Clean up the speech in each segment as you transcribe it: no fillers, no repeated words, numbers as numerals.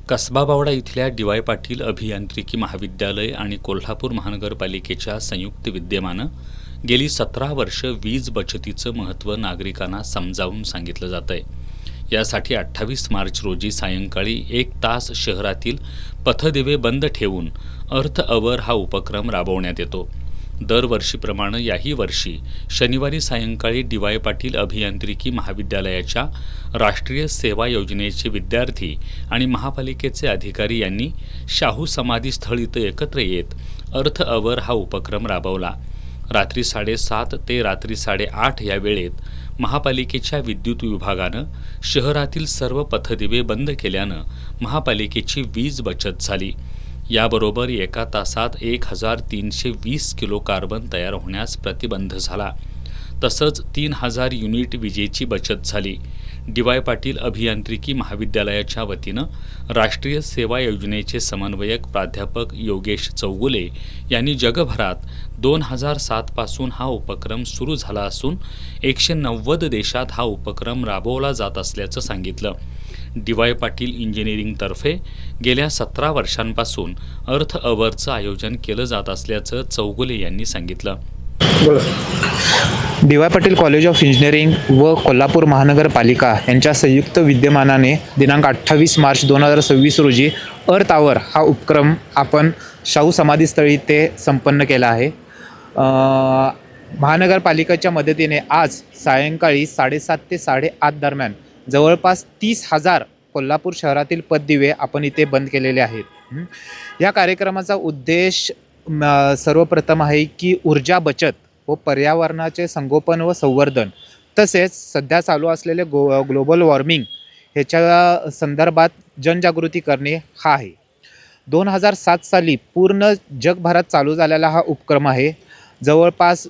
कसबा बावडा इथल्या डी.वाय. पाटील अभियांत्रिकी महाविद्यालय आणि कोल्हापूर महानगरपालिकेच्या संयुक्त विद्यमानं गेली 17 वर्ष वीज बचतीचं महत्त्व नागरिकांना समजावून सांगितलं जातंय। यासाठी 28 मार्च रोजी सायंकाळी 1 तास शहरातील पथदिवे बंद ठेवून अर्थ अवर हा उपक्रम राबवण्यात येतो। दरवर्षीप्रमाणे याही वर्षी शनिवारी सायंकाळी डी.वाय. पाटील अभियांत्रिकी महाविद्यालयाच्या राष्ट्रीय सेवा योजनेचे विद्यार्थी आणि महापालिकेचे अधिकारी यांनी शाहू समाधीस्थळ इथं एकत्र येत अर्थ अवर हा उपक्रम राबवला। रात्री 7:30 ते रात्री 8:30 या वेळेत महापालिकेच्या विद्युत विभागानं शहरातील सर्व पथदिवे बंद केल्यानं महापालिकेची वीज बचत झाली। याबरोबर एका तासात 1320 किलो कार्बन तयार होण्यास प्रतिबंध झाला। तसंच 3000 युनिट विजेची बचत झाली। डी.वाय. पाटील अभियांत्रिकी महाविद्यालयाच्या वतीनं राष्ट्रीय सेवा योजनेचे समन्वयक प्राध्यापक योगेश चौगुले यांनी जगभरात 2007 पासून हा उपक्रम सुरू झाला असून 190 देशात हा उपक्रम राबवला जात असल्याचं सांगितलं। डी.वाय. पाटील इंजिनिअरिंगतर्फे गेल्या 17 वर्षांपासून अर्थ अवरचं आयोजन केलं जात असल्याचं चौगुले यांनी सांगितलं। DY. Patil college of engineering व कोल्हापूर महानगरपालिका यांच्या संयुक्त विद्यमानाने दिनांक 28 मार्च 2026 रोजी अर्थ आवर हा उपक्रम आपण शाहू समाधीस्थळी ते संपन्न केला आहे। महानगरपालिकेच्या मदतीने आज सायंकाळी 7:30 ते 8:30 दरम्यान जवळपास 30,000 कोल्हापूर शहरातील पथदिवे आपण इथे बंद केलेले आहेत। या कार्यक्रमाचा उद्देश सर्वप्रथम आहे की ऊर्जा बचत व पर्यावरणाचे संगोपन व संवर्धन तसेच सध्या चालू असलेले ग्लोबल वॉर्मिंग ह्याच्या संदर्भात जनजागृती करणे हा आहे। 2007 साली पूर्ण जगभरात चालू झालेला हा उपक्रम आहे। जवळपास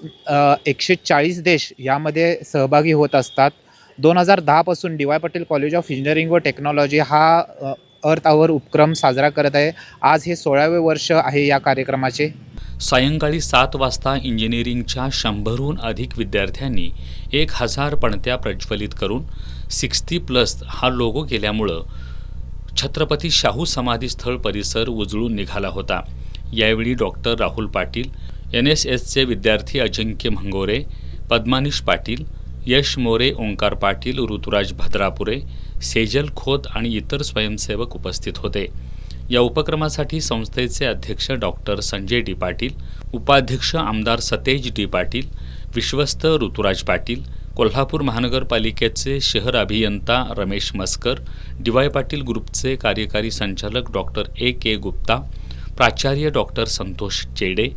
140 देश यामध्ये सहभागी होत असतात। 2010 पासून DY. Patil college of engineering व टेक्नॉलॉजी हा अर्थ आवर उपक्रम साजरा करत आहे। आज हे 16वे वर्ष आहे या कार्यक्रमाचे। सायंकाळी 7 वाजता इंजिनिअरिंगच्या 100हून अधिक विद्यार्थ्यांनी 1000 पणत्या प्रज्वलित करून 60+ हा लोगो केल्यामुळं छत्रपती शाहू समाधीस्थळ परिसर उजळून निघाला होता। यावेळी डॉक्टर राहुल पाटील, NSSचे विद्यार्थी अजिंक्य मंगोरे, पद्मानीश पाटील, यश मोरे, ओंकार पाटील, ऋतुराज भद्रापुरे, सेजल खोत आणि इतर स्वयंसेवक उपस्थित होते। या उपक्रमासाठी संस्थेचे अध्यक्ष डॉक्टर संजय डी. पाटील, उपाध्यक्ष आमदार सतेज डी. पाटील, विश्वस्त ऋतुराज पाटील, कोल्हापूर महानगरपालिकेचे शहर अभियंता रमेश मस्कर, डी.वाय. पाटील ग्रुपचे कार्यकारी संचालक डॉक्टर A.K. गुप्ता, प्राचार्य डॉक्टर संतोष चेडे,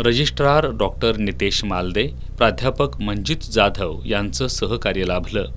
रजिस्ट्रार डॉक्टर नितेश मालदे, प्राध्यापक मंजित जाधव यांचं सहकार्य लाभलं।